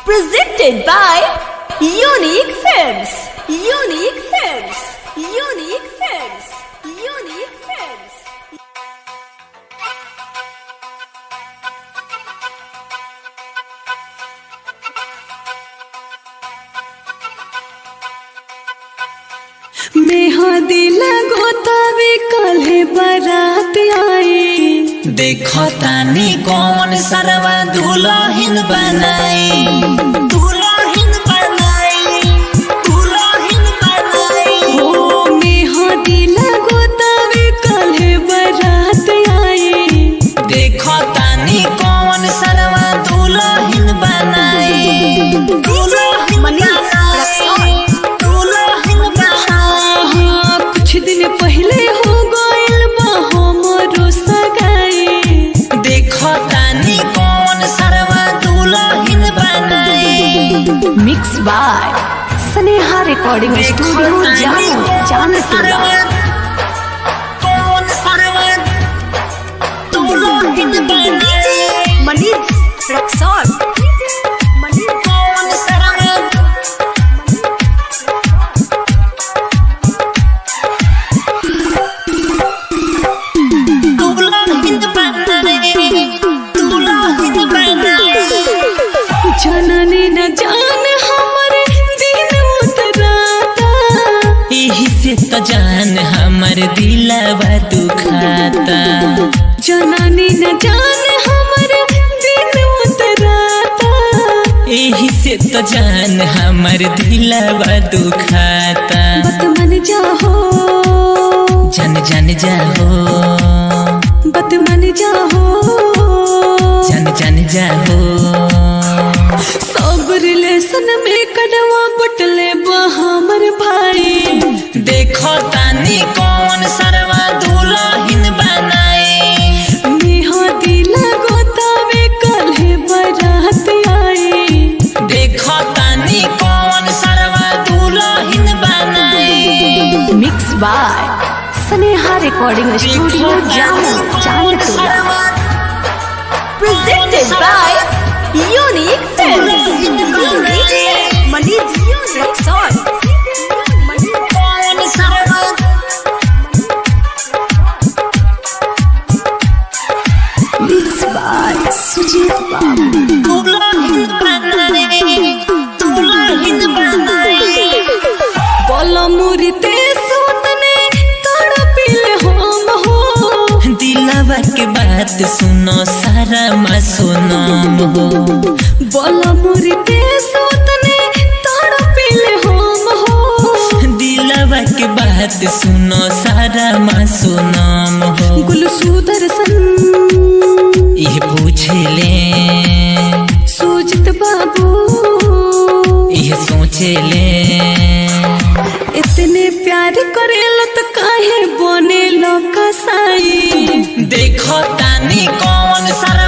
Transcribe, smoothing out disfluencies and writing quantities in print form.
Presented by Unique Films. Unique Films. Unique Films. Unique Films. मेहंदी लगोतावे कल्हे बारात आई। देखो तानी कौन सरवा दुल्हन बनाई, दुल्हन बनाई, दुल्हन बनाई। ओ मेहंदी लगोतावे कल्हे बारात आई। देखो तानी कौन सरवा दुल्हन बनाई, दुल्हन बनाई, दुल्हन बनाई। कुछ दिन पहले हो गइल बा हमरो सगाई। देखो तानी कौन सरवा दुल्हन बनाई। Mixed by Sneha Recording Studio, Janpur. कौन सरवा दुल्हन बनाई। Manish Rexall. कौन सरवा जननी न जान हमरे दिन उतराता। यही से तो जान हमर दिलवा दुखाता। जननी न जान हमरे दिन उतराता। यही से तो जान हमर दिलवा दुखाता। बत मन जाहो, जन जन जाहो, बत मन जाहो। जन जन जाहो। सब रिलेशन में कड़वा बटले बा हमर भाई। देखो तानी कौन सरवा दुल्हन बनाई। मेहंदी लगोतावे कल्हे बारात आई। देखो तानी कौन सरवा दुल्हन बनाई। Mixed by Sneha Recording Studio, Janpur. Presented by Unique Films. Manish Rexall. कौन सरवा Mixed by Sujit Babu. दुल्हन बनाई, दुल्हन बनाई। बोलो मुरीते सुतने तड़पिल हम हो। दिलवा के बात सुनो सारा मासूम हो। बोलो मुरीते सुतने तड़पिल हम हो। दिलवा के बात सुनो सारा मासूम हो। गुलसुदर्शन ये पूछे ले, सुजित बाबू ये सोचे ले। इतने प्यार करेला तो काहे बने लो कसाई। देखो तानी कौन सर